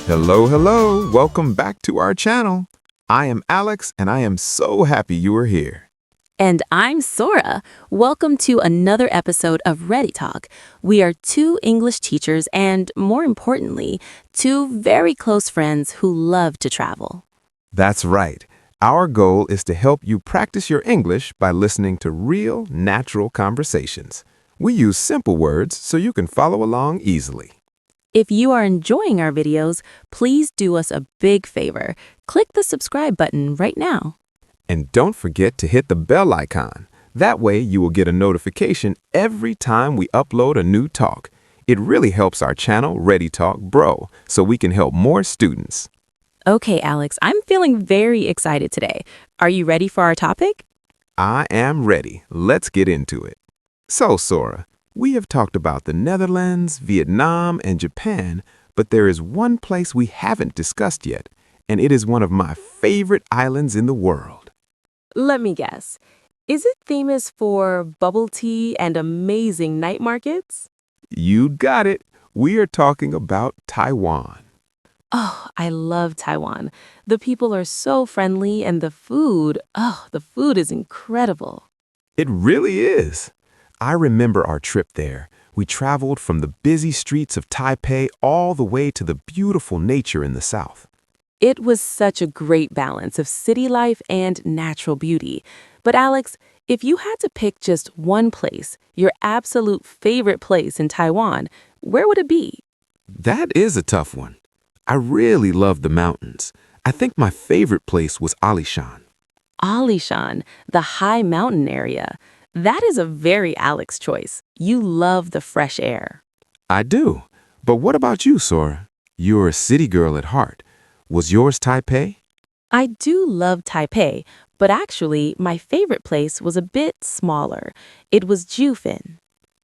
Hello, hello. Welcome back to our channel. I am Alex, and I am so happy you are here. And I'm Sora. Welcome to another episode of Ready Talk. We are two English teachers and, more importantly, two very close friends who love to travel. That's right. Our goal is to help you practice your English by listening to real, natural conversations. We use simple words so you can follow along easily. If you are enjoying our videos, please do us a big favor. Click the subscribe button right now. And don't forget to hit the bell icon. That way you will get a notification every time we upload a new talk. It really helps our channel, Ready Talk, grow so we can help more students. Okay, Alex, I'm feeling very excited today. Are you ready for our topic? I am ready. Let's get into it. So, Sora, we have talked about the Netherlands, Vietnam, and Japan, but there is one place we haven't discussed yet, and it is one of my favorite islands in the world. Let me guess. Is it famous for bubble tea and amazing night markets? You got it. We are talking about Taiwan. Oh, I love Taiwan. The people are so friendly and the food is incredible. It really is. I remember our trip there. We traveled from the busy streets of Taipei all the way to the beautiful nature in the south. It was such a great balance of city life and natural beauty. But Alex, if you had to pick just one place, your absolute favorite place in Taiwan, where would it be? That is a tough one. I really love the mountains. I think my favorite place was Alishan. Alishan, the high mountain area. That is a very Alex choice. You love the fresh air. I do. But what about you, Sora? You're a city girl at heart. Was yours Taipei? I do love Taipei, but actually, my favorite place was a bit smaller. It was Jufin.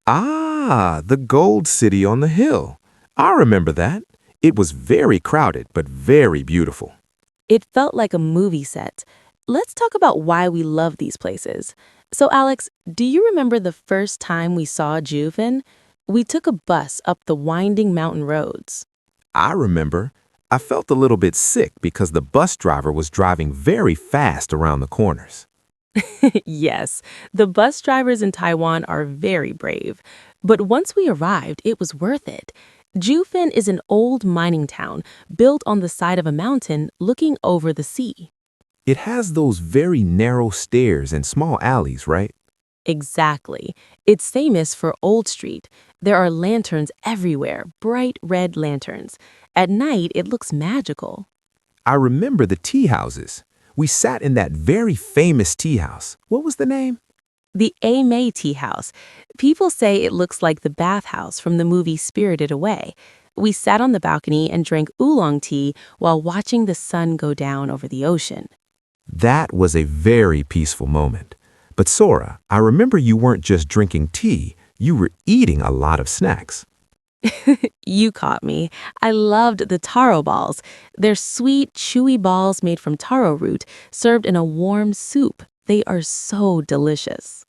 Ah, the gold city on the hill. I remember that. It was very crowded, but very beautiful. It felt like a movie set. Let's talk about why we love these places. So, Alex, do you remember the first time we saw Jufin? We took a bus up the winding mountain roads. I remember. I felt a little bit sick because the bus driver was driving very fast around the corners. Yes, the bus drivers in Taiwan are very brave. But once we arrived, it was worth it. Jufin is an old mining town built on the side of a mountain looking over the sea. It has those very narrow stairs and small alleys, right? Exactly. It's famous for Old Street. There are lanterns everywhere, bright red lanterns. At night, it looks magical. I remember the tea houses. We sat in that very famous tea house. What was the name? The May Tea House. People say it looks like the bathhouse from the movie Spirited Away. We sat on the balcony and drank oolong tea while watching the sun go down over the ocean. That was a very peaceful moment. But Sora, I remember you weren't just drinking tea, you were eating a lot of snacks. You caught me. I loved the taro balls. They're sweet, chewy balls made from taro root, served in a warm soup. They are so delicious.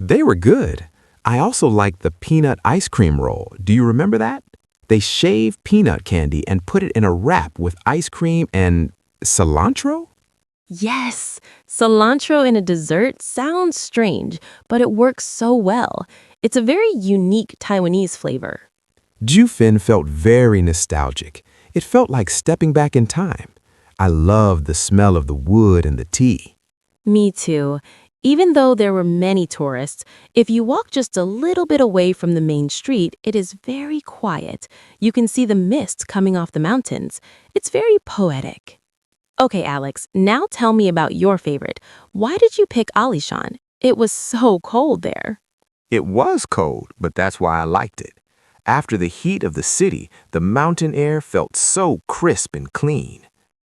They were good. I also liked the peanut ice cream roll. Do you remember that? They shave peanut candy and put it in a wrap with ice cream and cilantro? Yes, cilantro in a dessert sounds strange, but it works so well. It's a very unique Taiwanese flavor. Jufin felt very nostalgic. It felt like stepping back in time. I loved the smell of the wood and the tea. Me too. Even though there were many tourists, if you walk just a little bit away from the main street, it is very quiet. You can see the mist coming off the mountains. It's very poetic. Okay, Alex, now tell me about your favorite. Why did you pick Alishan? It was so cold there. It was cold, but that's why I liked it. After the heat of the city, the mountain air felt so crisp and clean.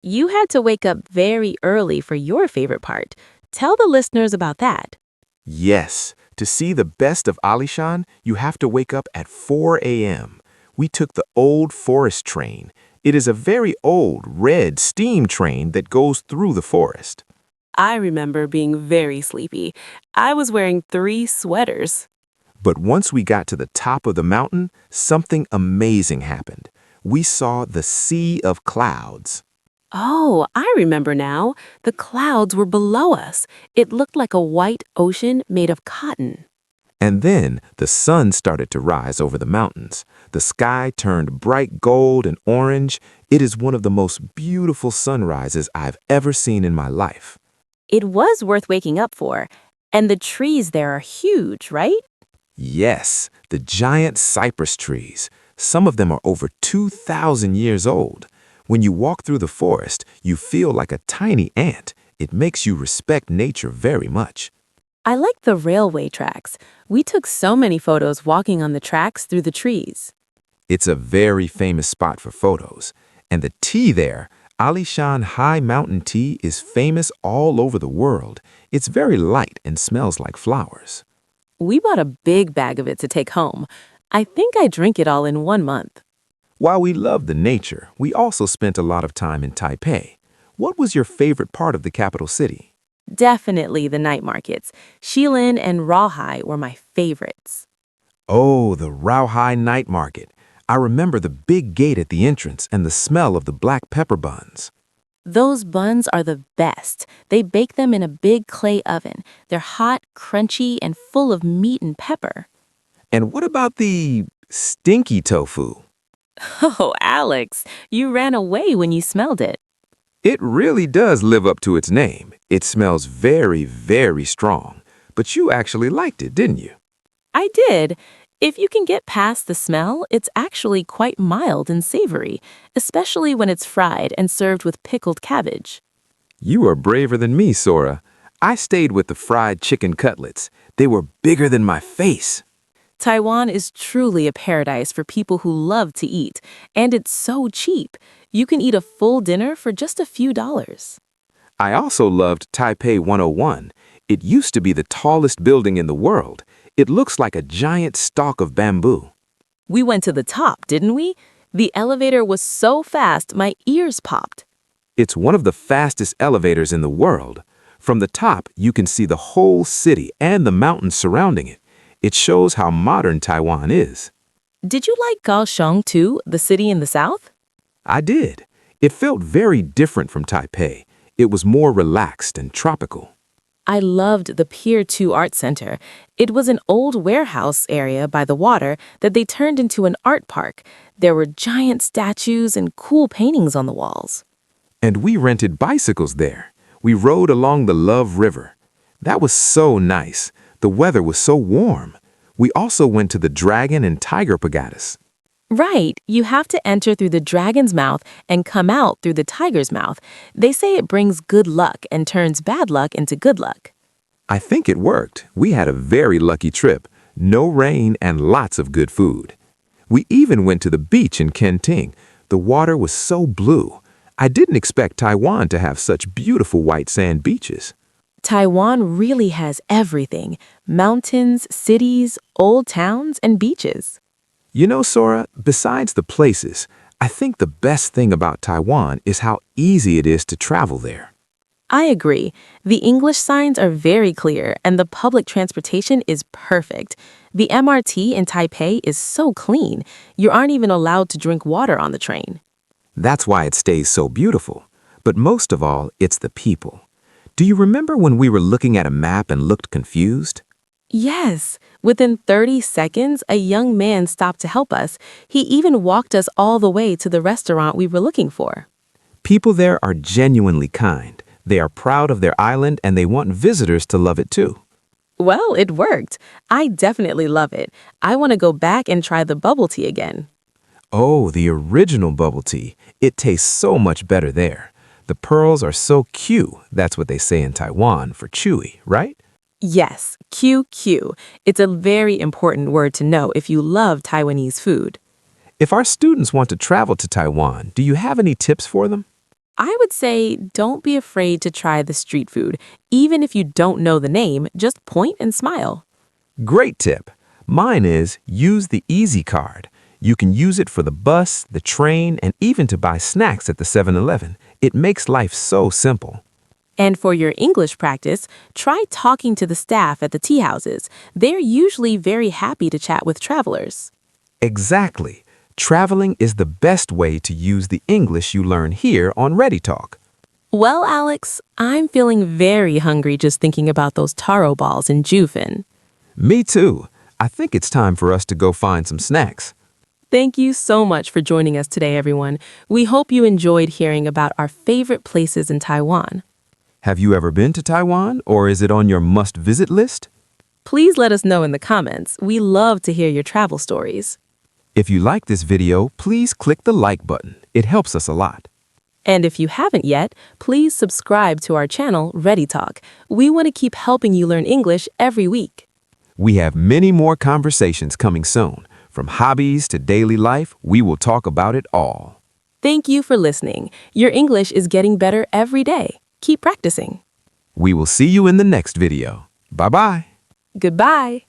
You had to wake up very early for your favorite part. Tell the listeners about that. Yes, to see the best of Alishan, you have to wake up at 4 a.m. We took the old forest train. It is a very old, red steam train that goes through the forest. I remember being very sleepy. I was wearing 3 sweaters. But once we got to the top of the mountain, something amazing happened. We saw the Sea of Clouds. Oh, I remember now. The clouds were below us. It looked like a white ocean made of cotton. And then the sun started to rise over the mountains. The sky turned bright gold and orange. It is one of the most beautiful sunrises I've ever seen in my life. It was worth waking up for. And the trees there are huge, right? Yes, the giant cypress trees. Some of them are over 2,000 years old. When you walk through the forest, you feel like a tiny ant. It makes you respect nature very much. I like the railway tracks. We took so many photos walking on the tracks through the trees. It's a very famous spot for photos. And the tea there, Alishan High Mountain Tea, is famous all over the world. It's very light and smells like flowers. We bought a big bag of it to take home. I think I drink it all in 1 month. While we love the nature, we also spent a lot of time in Taipei. What was your favorite part of the capital city? Definitely the night markets. Shilin and Rawhai were my favorites. Oh, the Raohai night market. I remember the big gate at the entrance and the smell of the black pepper buns. Those buns are the best. They bake them in a big clay oven. They're hot, crunchy, and full of meat and pepper. And what about the stinky tofu? Oh, Alex, you ran away when you smelled it. It really does live up to its name. It smells very, very strong. But you actually liked it, didn't you? I did. If you can get past the smell, it's actually quite mild and savory, especially when it's fried and served with pickled cabbage. You are braver than me, Sora. I stayed with the fried chicken cutlets. They were bigger than my face. Taiwan is truly a paradise for people who love to eat, and it's so cheap. You can eat a full dinner for just a few dollars. I also loved Taipei 101. It used to be the tallest building in the world. It looks like a giant stalk of bamboo. We went to the top, didn't we? The elevator was so fast, my ears popped. It's one of the fastest elevators in the world. From the top, you can see the whole city and the mountains surrounding it. It shows how modern Taiwan is. Did you like Kaohsiung too, the city in the south? I did. It felt very different from Taipei. It was more relaxed and tropical. I loved the Pier 2 Art Center. It was an old warehouse area by the water that they turned into an art park. There were giant statues and cool paintings on the walls. And we rented bicycles there. We rode along the Love River. That was so nice. The weather was so warm. We also went to the Dragon and Tiger Pagodas. Right, you have to enter through the dragon's mouth and come out through the tiger's mouth. They say it brings good luck and turns bad luck into good luck. I think it worked. We had a very lucky trip. No rain and lots of good food. We even went to the beach in Kenting. The water was so blue. I didn't expect Taiwan to have such beautiful white sand beaches. Taiwan really has everything: mountains, cities, old towns, and beaches. You know, Sora, besides the places, I think the best thing about Taiwan is how easy it is to travel there. I agree. The English signs are very clear and the public transportation is perfect. The MRT in Taipei is so clean, you aren't even allowed to drink water on the train. That's why it stays so beautiful. But most of all, it's the people. Do you remember when we were looking at a map and looked confused? Yes. Within 30 seconds, a young man stopped to help us. He even walked us all the way to the restaurant we were looking for. People there are genuinely kind. They are proud of their island and they want visitors to love it too. Well, it worked. I definitely love it. I want to go back and try the bubble tea again. Oh, the original bubble tea. It tastes so much better there. The pearls are so cute. That's what they say in Taiwan for chewy, right? Yes, QQ. It's a very important word to know if you love Taiwanese food. If our students want to travel to Taiwan, do you have any tips for them? I would say don't be afraid to try the street food. Even if you don't know the name, just point and smile. Great tip. Mine is use the Easy Card. You can use it for the bus, the train, and even to buy snacks at the 7-Eleven. It makes life so simple. And for your English practice, try talking to the staff at the tea houses. They're usually very happy to chat with travelers. Exactly. Traveling is the best way to use the English you learn here on Ready Talk. Well, Alex, I'm feeling very hungry just thinking about those taro balls in Jufin. Me too. I think it's time for us to go find some snacks. Thank you so much for joining us today, everyone. We hope you enjoyed hearing about our favorite places in Taiwan. Have you ever been to Taiwan, or is it on your must-visit list? Please let us know in the comments. We love to hear your travel stories. If you like this video, please click the like button. It helps us a lot. And if you haven't yet, please subscribe to our channel, Ready Talk. We want to keep helping you learn English every week. We have many more conversations coming soon. From hobbies to daily life, we will talk about it all. Thank you for listening. Your English is getting better every day. Keep practicing. We will see you in the next video. Bye-bye. Goodbye.